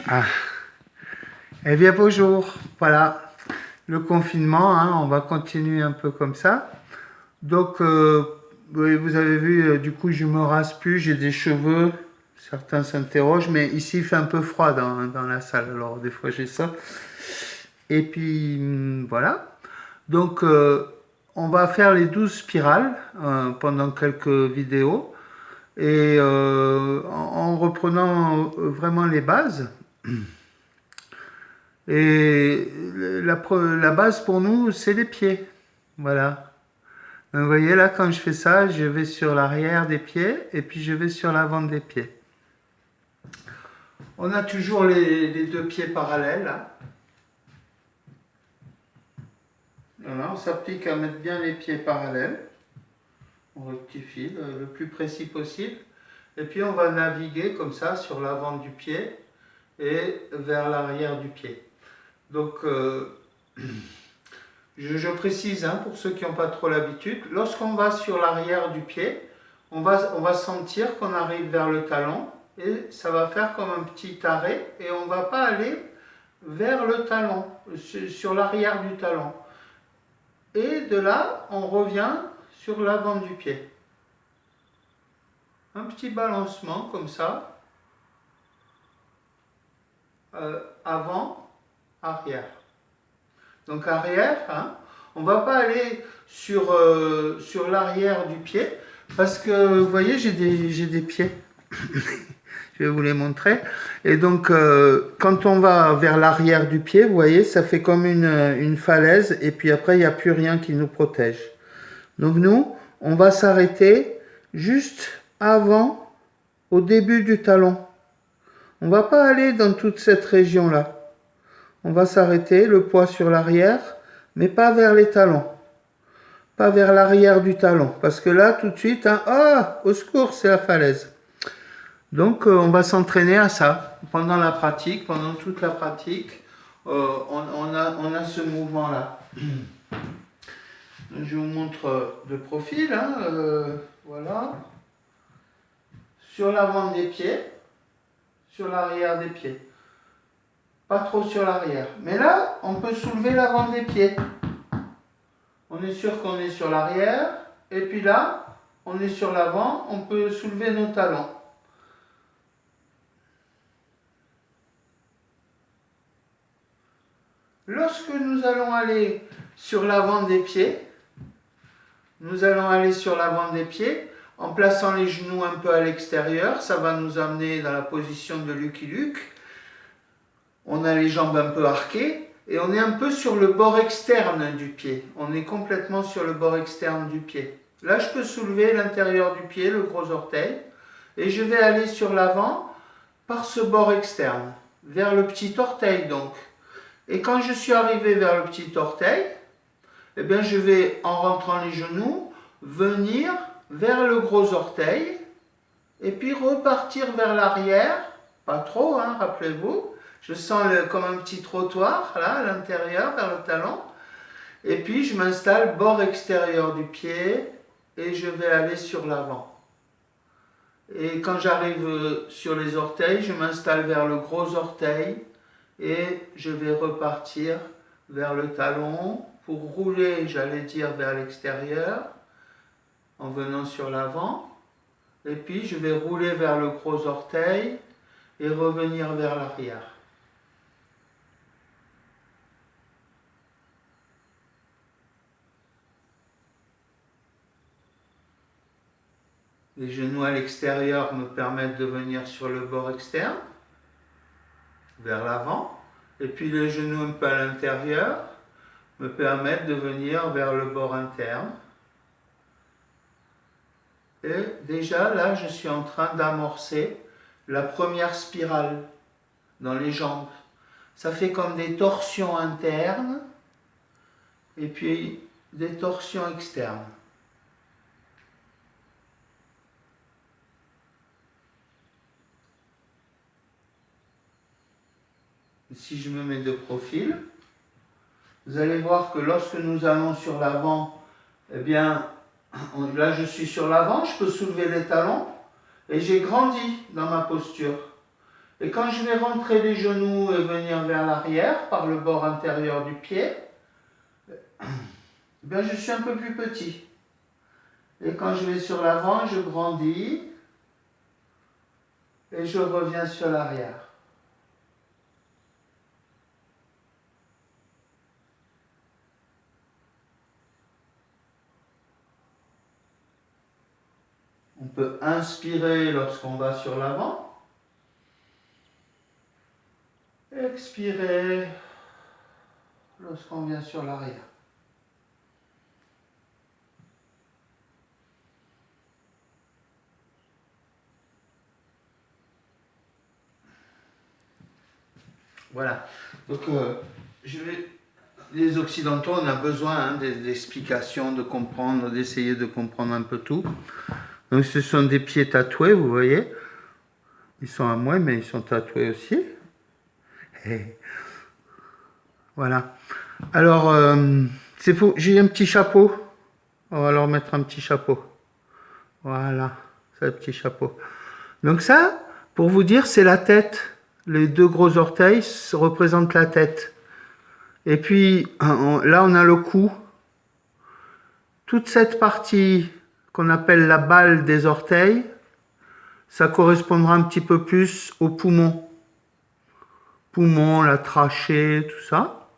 Ah. Eh bien bonjour, voilà, le confinement, hein, on va continuer un peu comme ça. Donc, oui, vous avez vu, du coup je me rase plus, j'ai des cheveux, certains s'interrogent, mais ici il fait un peu froid dans la salle, alors des fois j'ai ça. Et puis voilà, donc on va faire les 12 spirales pendant quelques vidéos, et en reprenant vraiment les bases. Et la base pour nous, c'est les pieds. Voilà. Vous voyez là, quand je fais ça, je vais sur l'arrière des pieds et puis je vais sur l'avant des pieds. On a toujours les deux pieds parallèles. Là. Voilà, on s'applique à mettre bien les pieds parallèles. On rectifie le plus précis possible. Et puis on va naviguer comme ça sur l'avant du pied et vers l'arrière du pied. Donc, je précise, hein, pour ceux qui n'ont pas trop l'habitude, lorsqu'on va sur l'arrière du pied, on va sentir qu'on arrive vers le talon et ça va faire comme un petit arrêt et on ne va pas aller vers le talon, sur l'arrière du talon. Et de là, on revient sur l'avant du pied. Un petit balancement comme ça, avant, arrière. Donc arrière, hein, on ne va pas aller sur l'arrière du pied parce que vous voyez, j'ai des pieds. Je vais vous les montrer. Et donc, quand on va vers l'arrière du pied, vous voyez, ça fait comme une falaise et puis après, il n'y a plus rien qui nous protège. Donc nous, on va s'arrêter juste avant, au début du talon. On ne va pas aller dans toute cette région-là. On va s'arrêter, le poids sur l'arrière, mais pas vers les talons. Pas vers l'arrière du talon. Parce que là, tout de suite, hein, ah, au secours, c'est la falaise. Donc, on va s'entraîner à ça. Pendant la pratique, pendant toute la pratique, on a ce mouvement-là. Je vous montre de profil. Hein, voilà. Sur l'avant des pieds, sur l'arrière des pieds. Pas trop sur l'arrière. Mais là, on peut soulever l'avant des pieds. On est sûr qu'on est sur l'arrière. Et puis là, on est sur l'avant. On peut soulever nos talons. Lorsque nous allons aller sur l'avant des pieds, en plaçant les genoux un peu à l'extérieur. Ça va nous amener dans la position de Lucky Luke. On a les jambes un peu arquées. Et on est un peu sur le bord externe du pied. On est complètement sur le bord externe du pied. Là, je peux soulever l'intérieur du pied, le gros orteil. Et je vais aller sur l'avant par ce bord externe. Vers le petit orteil, donc. Et quand je suis arrivé vers le petit orteil, eh bien, je vais, en rentrant les genoux, venir vers le gros orteil. Et puis repartir vers l'arrière. Pas trop, hein, rappelez-vous. Je sens comme un petit trottoir, là, à l'intérieur, vers le talon. Et puis, je m'installe bord extérieur du pied et je vais aller sur l'avant. Et quand j'arrive sur les orteils, je m'installe vers le gros orteil et je vais repartir vers le talon pour rouler, j'allais dire, vers l'extérieur en venant sur l'avant. Et puis, je vais rouler vers le gros orteil et revenir vers l'arrière. Les genoux à l'extérieur me permettent de venir sur le bord externe, vers l'avant. Et puis les genoux un peu à l'intérieur me permettent de venir vers le bord interne. Et déjà là, je suis en train d'amorcer la première spirale dans les jambes. Ça fait comme des torsions internes et puis des torsions externes. Si je me mets de profil, vous allez voir que lorsque nous allons sur l'avant, eh bien, là je suis sur l'avant, je peux soulever les talons et j'ai grandi dans ma posture. Et quand je vais rentrer les genoux et venir vers l'arrière, par le bord intérieur du pied, ben je suis un peu plus petit. Et quand je vais sur l'avant, je grandis et je reviens sur l'arrière. On peut inspirer lorsqu'on va sur l'avant. Expirer lorsqu'on vient sur l'arrière. Voilà. Donc, les Occidentaux, on a besoin d'explications, de comprendre, d'essayer de comprendre un peu tout. Donc, ce sont des pieds tatoués, vous voyez. Ils sont à moi, mais ils sont tatoués aussi. Et voilà. Alors, j'ai un petit chapeau. On va leur mettre un petit chapeau. Voilà, c'est un petit chapeau. Donc ça, pour vous dire, c'est la tête. Les deux gros orteils représentent la tête. Et puis, là, on a le cou. Toute cette partie qu'on appelle la balle des orteils, ça correspondra un petit peu plus aux poumons. Poumons, la trachée, tout ça.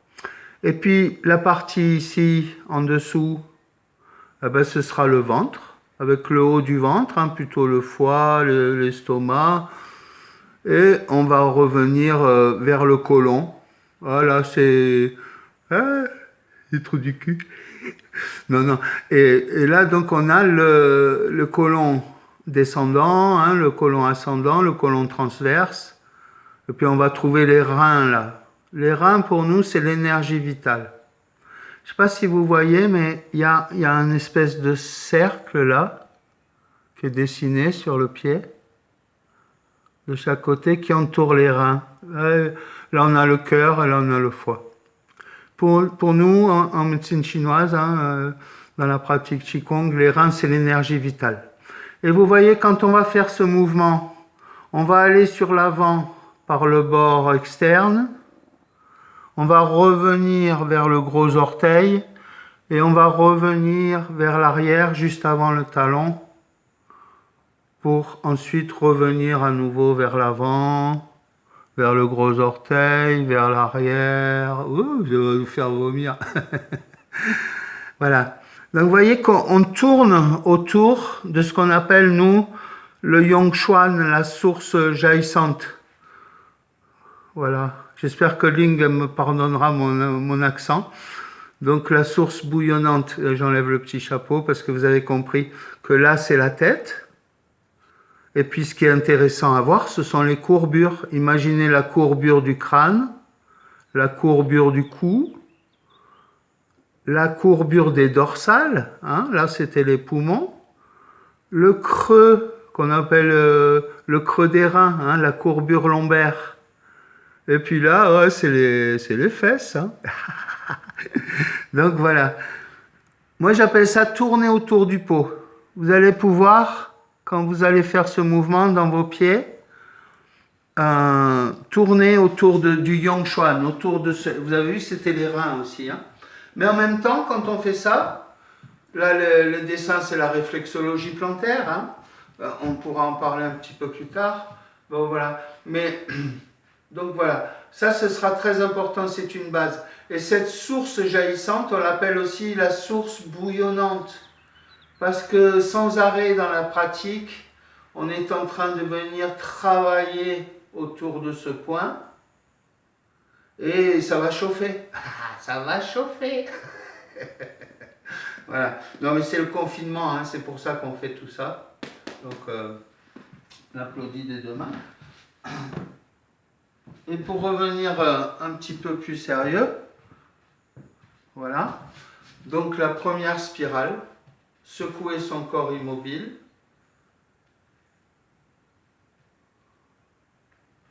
Et puis, la partie ici, en dessous, eh ben, ce sera le ventre, avec le haut du ventre, hein, plutôt le foie, l'estomac. Et on va revenir vers le côlon. Voilà, c'est... Ah, les trous du cul. Non, non. Et là, donc, on a le côlon descendant, hein, le côlon ascendant, le côlon transverse. Et puis, on va trouver les reins, là. Les reins, pour nous, c'est l'énergie vitale. Je ne sais pas si vous voyez, mais il y a un espèce de cercle, là, qui est dessiné sur le pied, de chaque côté, qui entoure les reins. Là, on a le cœur et là, on a le foie. Pour nous, en médecine chinoise, hein, dans la pratique Qigong, les reins, c'est l'énergie vitale. Et vous voyez, quand on va faire ce mouvement, on va aller sur l'avant par le bord externe, on va revenir vers le gros orteil, et on va revenir vers l'arrière, juste avant le talon, pour ensuite revenir à nouveau vers l'avant, vers le gros orteil, vers l'arrière. Ouh, je vais vous faire vomir. Voilà. Donc vous voyez qu'on tourne autour de ce qu'on appelle, nous, le Yongchuan, la source jaillissante. Voilà. J'espère que Ling me pardonnera mon accent. Donc la source bouillonnante, j'enlève le petit chapeau parce que vous avez compris que là c'est la tête. Et puis ce qui est intéressant à voir, ce sont les courbures. Imaginez la courbure du crâne, la courbure du cou, la courbure des dorsales, hein, là c'était les poumons, le creux qu'on appelle le creux des reins, hein, la courbure lombaire. Et puis là, ouais, c'est les fesses. Hein. Donc voilà. Moi j'appelle ça tourner autour du pot. Vous allez pouvoir, quand vous allez faire ce mouvement dans vos pieds, tourner autour du Yongchuan, autour de ce... Vous avez vu, c'était les reins aussi. Hein. Mais en même temps, quand on fait ça, là le dessin c'est la réflexologie plantaire. Hein. On pourra en parler un petit peu plus tard. Bon voilà. Mais donc voilà, ça ce sera très important, c'est une base. Et cette source jaillissante, on l'appelle aussi la source bouillonnante. Parce que sans arrêt dans la pratique, on est en train de venir travailler autour de ce point. Et ça va chauffer. Ça va chauffer. Voilà. Non mais c'est le confinement, hein, c'est pour ça qu'on fait tout ça. Donc, on applaudit des deux mains. Et pour revenir un petit peu plus sérieux, voilà. Donc la première spirale, secouer son corps immobile.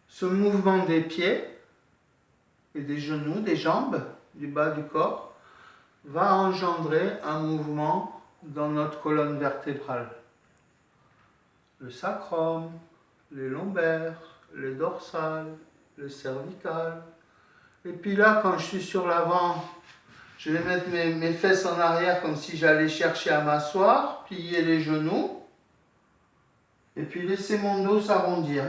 Ce mouvement des pieds et des genoux, des jambes, du bas du corps, va engendrer un mouvement dans notre colonne vertébrale. Le sacrum, les lombaires, les dorsales, les cervicales. Et puis là, quand je suis sur l'avant, je vais mettre mes fesses en arrière comme si j'allais chercher à m'asseoir, plier les genoux, et puis laisser mon dos s'arrondir.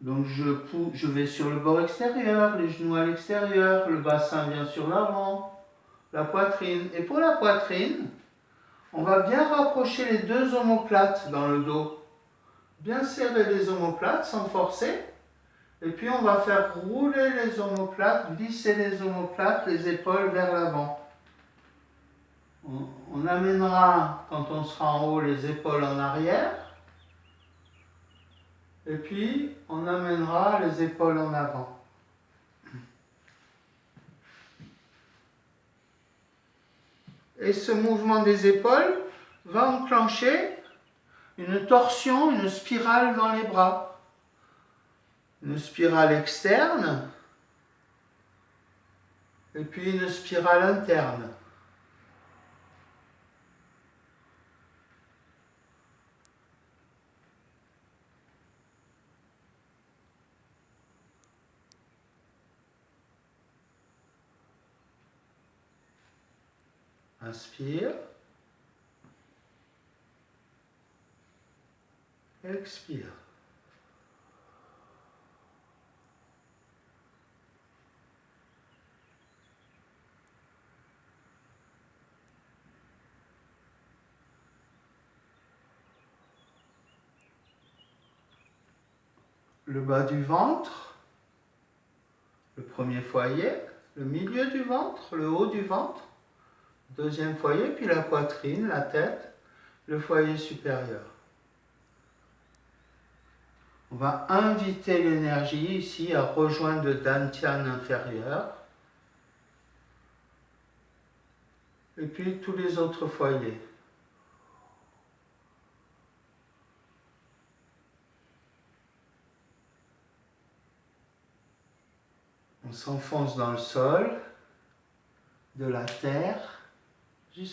Donc je vais sur le bord extérieur, les genoux à l'extérieur, le bassin vient sur l'avant, la poitrine. Et pour la poitrine, on va bien rapprocher les deux omoplates dans le dos. Bien serrer les omoplates sans forcer. Et puis on va faire rouler les omoplates, glisser les omoplates, les épaules vers l'avant. On amènera, quand on sera en haut, les épaules en arrière. Et puis on amènera les épaules en avant. Et ce mouvement des épaules va enclencher une torsion, une spirale dans les bras. Une spirale externe et puis une spirale interne. Inspire. Expire. Le bas du ventre, le premier foyer, le milieu du ventre, le haut du ventre, deuxième foyer, puis la poitrine, la tête, le foyer supérieur. On va inviter l'énergie ici à rejoindre le dantian inférieur et puis tous les autres foyers. On s'enfonce dans le sol, de la terre jusqu'au